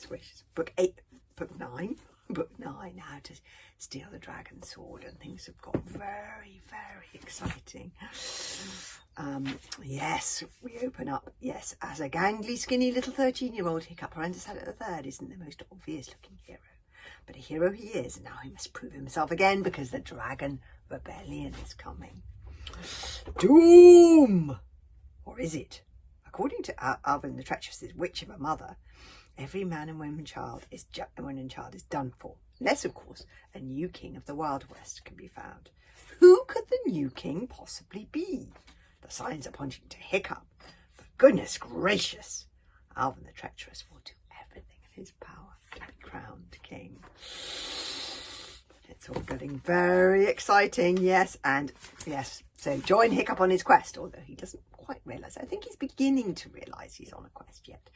gracious. Book 9, how to steal the dragon sword, and things have got very, very exciting. Yes, we open up, yes, as a gangly, skinny little 13-year-old, Hiccup Horrendous Habit III isn't the most obvious looking hero. But a hero he is, and now he must prove himself again because the Dragon Rebellion is coming. Doom! Or is it? According to Alvin the Treacherous' witch of a mother, every man and woman and child is done for. Unless, of course, a new king of the Wild West can be found. Who could the new king possibly be? The signs are pointing to Hiccup. But goodness gracious, Alvin the Treacherous will do everything in his power to be crowned king. It's all getting very exciting, yes, and yes. So join Hiccup on his quest, although he doesn't quite realise. I think he's beginning to realise he's on a quest yet.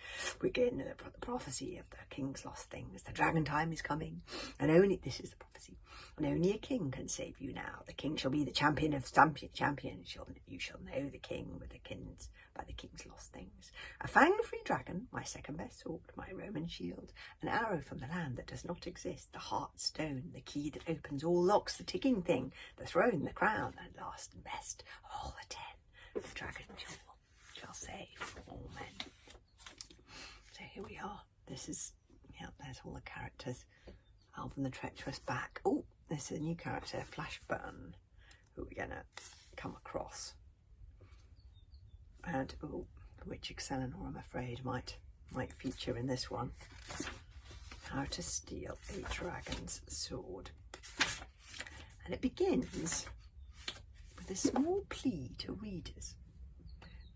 We're getting the prophecy of the king's lost things. The dragon time is coming, and this is the prophecy, and only a king can save you now. The king shall be the champion of champions. You shall know the king by the king's lost things. A fang-free dragon, my second best sword, my Roman shield, an arrow from the land that does not exist, the heart stone, the key that opens all locks, the ticking thing, the throne, the crown, and last and best of all the 10, the dragon jewel shall save all men. So here we are. This is, yeah, there's all the characters. Alvin the Treacherous back. Oh, there's a new character, Flashburn, who we're going to come across. And, oh, the Witch Excelenor, I'm afraid, might feature in this one. How to steal a dragon's sword. And it begins with a small plea to readers.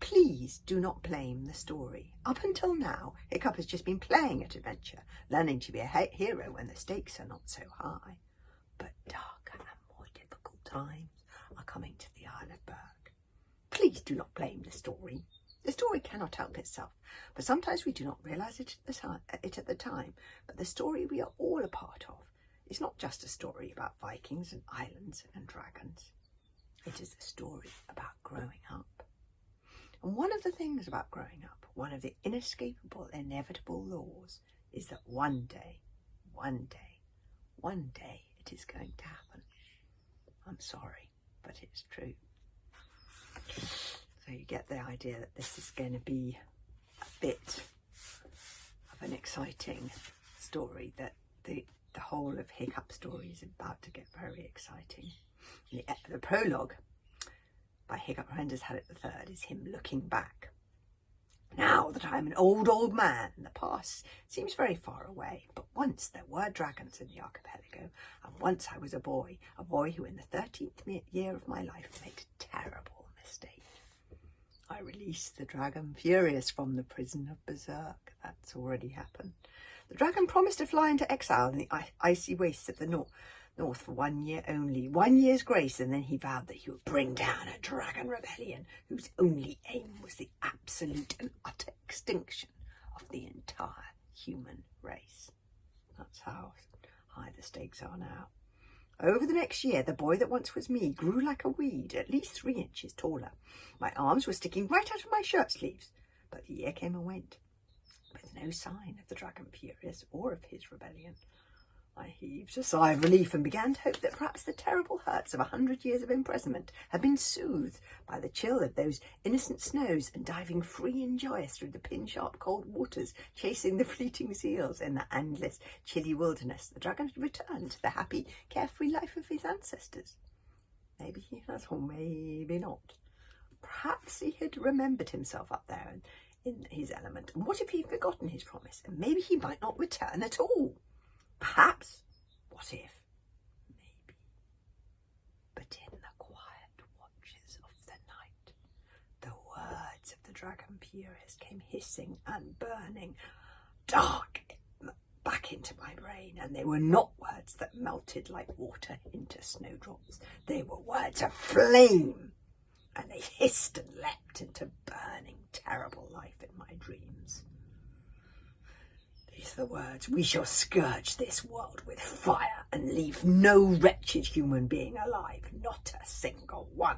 Please do not blame the story. Up until now, Hiccup has just been playing at adventure, learning to be a hero when the stakes are not so high. But darker and more difficult times are coming to the Isle of Berg. Please do not blame the story. The story cannot help itself, but sometimes we do not realise it at the time. But the story we are all a part of is not just a story about Vikings and islands and dragons. It is a story about growing up. And one of the things about growing up, one of the inescapable, inevitable laws, is that one day, it is going to happen. I'm sorry, but it's true. So you get the idea that this is going to be a bit of an exciting story, that the whole of Hiccup story is about to get very exciting. The prologue by Hiccup Horrendous Habit III is him looking back. Now that I am an old man, the past seems very far away, but once there were dragons in the archipelago, and once I was a boy who in the 13th year of my life made a terrible mistake. I released the dragon furious from the prison of Berserk. That's already happened. The dragon promised to fly into exile in the icy wastes of the north for 1 year only, 1 year's grace, and then he vowed that he would bring down a dragon rebellion whose only aim was the absolute and utter extinction of the entire human race. That's how high the stakes are now. Over the next year, the boy that once was me grew like a weed, at least 3 inches taller. My arms were sticking right out of my shirt sleeves, but the year came and went, with no sign of the dragon furious or of his rebellion. I heaved a sigh of relief and began to hope that perhaps the terrible hurts of 100 years of imprisonment had been soothed by the chill of those innocent snows and diving free and joyous through the pin-sharp cold waters, chasing the fleeting seals in the endless, chilly wilderness. The dragon had returned to the happy, carefree life of his ancestors. Maybe he has, or maybe not. Perhaps he had remembered himself up there in his element. And what if he'd forgotten his promise? And maybe he might not return at all. Perhaps. What if? Maybe. But in the quiet watches of the night, the words of the dragon furious came hissing and burning dark back into my brain, and they were not words that melted like water into snowdrops. They were words of flame, and they hissed and leapt into burning, terrible life in my dreams. These are the words: we shall scourge this world with fire and leave no wretched human being alive, not a single one.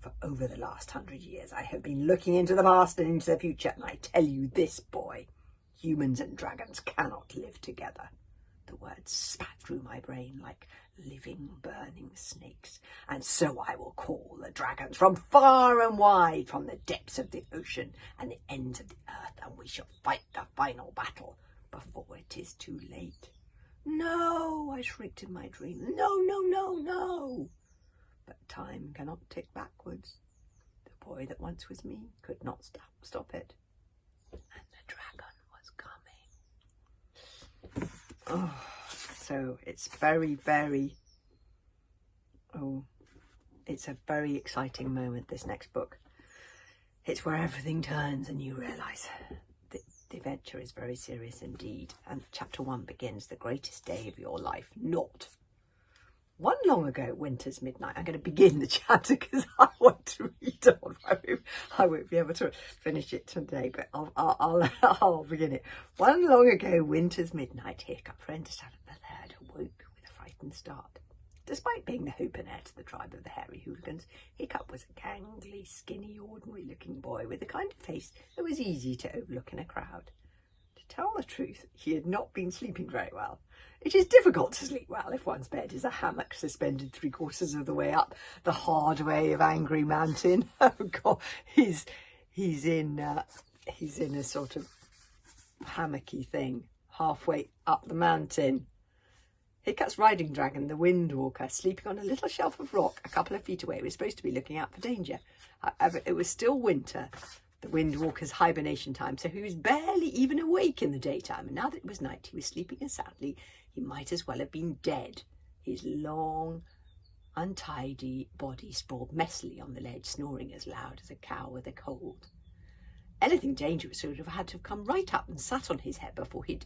For over the last 100 years I have been looking into the past and into the future, and I tell you this, boy, Humans and dragons cannot live together. The words spat through my brain like living, burning snakes. And so I will call the dragons from far and wide, from the depths of the ocean and the ends of the earth, and we shall fight the final battle before it is too late. No, I shrieked in my dream. No, no, no, no. But time cannot tick backwards. The boy that once was me could not stop it. And the dragon was coming. Oh, so it's it's a very exciting moment, this next book. It's where everything turns and you realise that the adventure is very serious indeed. And chapter 1 begins the greatest day of your life, not one long ago, winter's midnight. I'm going to begin the chapter because I want to read on. I won't be able to finish it today, but I'll begin it. One long ago, winter's midnight, Hiccup, friend to stand at the herd, awoke with a frightened start. Despite being the hope and heir to the tribe of the hairy hooligans, Hiccup was a gangly, skinny, ordinary-looking boy with the kind of face that was easy to overlook in a crowd. To tell the truth, he had not been sleeping very well. It is difficult to sleep well if one's bed is a hammock suspended 3/4 of the way up the hard way of Angry Mountain. Oh God, he's in a sort of hammocky thing halfway up the mountain. Hiccup's riding dragon, the Windwalker, sleeping on a little shelf of rock a couple of feet away, was supposed to be looking out for danger. However, it was still winter, the Windwalker's hibernation time, so he was barely even awake in the daytime, and now that it was night, he was sleeping as soundly he might as well have been dead. His long, untidy body sprawled messily on the ledge, snoring as loud as a cow with a cold. Anything dangerous would have had to have come right up and sat on his head before he'd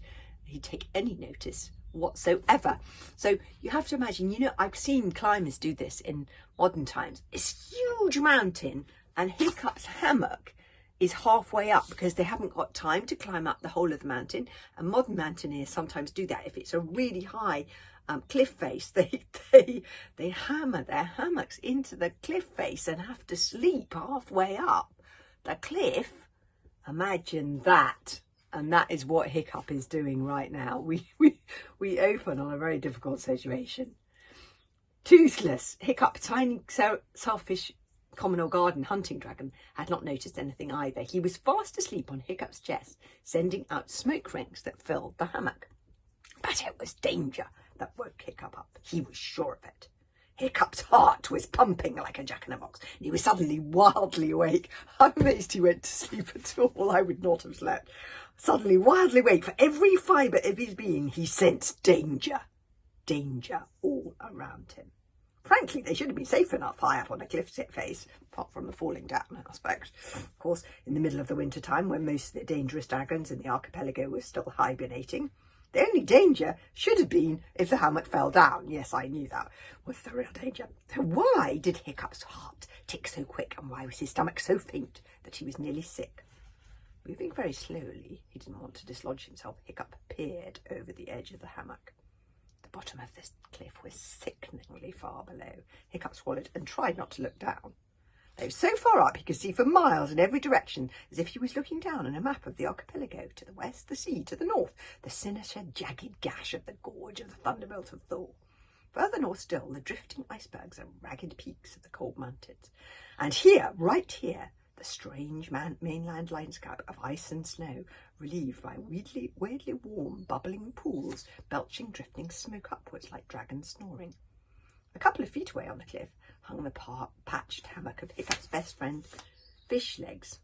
take any notice whatsoever. So you have to imagine, I've seen climbers do this in modern times. It's a huge mountain, and Hiccup's hammock is halfway up because they haven't got time to climb up the whole of the mountain. And modern mountaineers sometimes do that. If it's a really high cliff face, they hammer their hammocks into the cliff face and have to sleep halfway up the cliff. Imagine that. And that is what Hiccup is doing right now. We open on a very difficult situation. Toothless, Hiccup, tiny, selfish, common or garden hunting dragon, had not noticed anything either. He was fast asleep on Hiccup's chest, sending out smoke rings that filled the hammock. But it was danger that woke Hiccup up. He was sure of it. Hiccup's heart was pumping like a jack-in-a-box, and he was suddenly wildly awake. I'm amazed he went to sleep at all. I would not have slept. Suddenly wildly awake, for every fibre of his being, he sensed danger. Danger all around him. Frankly, they should have been safe enough high up on a cliff face, apart from the falling down aspect. Of course, in the middle of the winter time, when most of the dangerous dragons in the archipelago were still hibernating, the only danger should have been if the hammock fell down. Yes, I knew that was the real danger. So why did Hiccup's heart tick so quick, and why was his stomach so faint that he was nearly sick? Moving very slowly, he didn't want to dislodge himself, Hiccup peered over the edge of the hammock. The bottom of this cliff was sickeningly far below. Hiccup swallowed and tried not to look down. Though so far up he could see for miles in every direction, as if he was looking down on a map of the archipelago. To the west, the sea; to the north, the sinister, jagged gash of the gorge of the thunderbolt of Thor. Further north still, the drifting icebergs and ragged peaks of the cold mountains. And here, right here, the strange mainland landscape of ice and snow, relieved by weirdly warm, bubbling pools, belching, drifting smoke upwards like dragons snoring. A couple of feet away on the cliff hung the patched hammock of Hiccup's best friend, Fish Legs.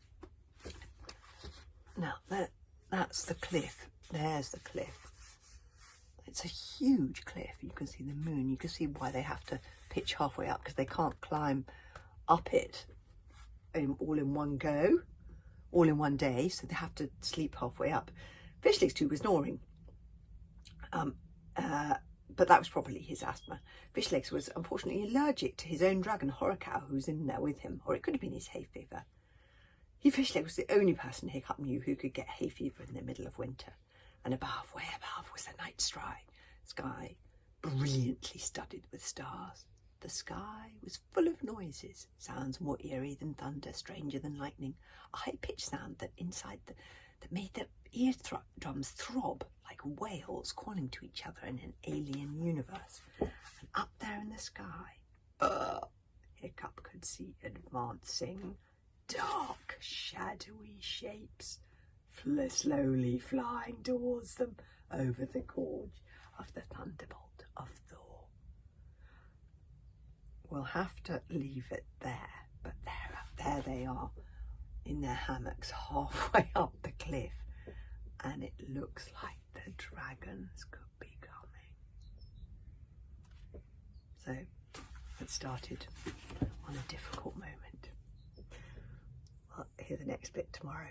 Now, that's the cliff. There's the cliff. It's a huge cliff. You can see the moon. You can see why they have to pitch halfway up, because they can't climb up it all in one go, all in one day, so they have to sleep halfway up. Fish Legs too was snoring. But that was probably his asthma. Fish Legs was unfortunately allergic to his own dragon, Horrorcow, who was in there with him, or it could have been his hay fever. Fish Legs was the only person Hiccup knew who could get hay fever in the middle of winter. And above, way above, was the night sky, brilliantly studded with stars. The sky was full of noises, sounds more eerie than thunder, stranger than lightning, a high-pitched sound that made the eardrums throb like whales calling to each other in an alien universe. And up there in the sky, Hiccup could see advancing dark, shadowy shapes slowly flying towards them over the gorge of the thunderbolt of Thor. We'll have to leave it there, but there they are in their hammocks halfway up the cliff, and it looks like the dragons could be coming. So it started on a difficult moment. We'll hear the next bit tomorrow.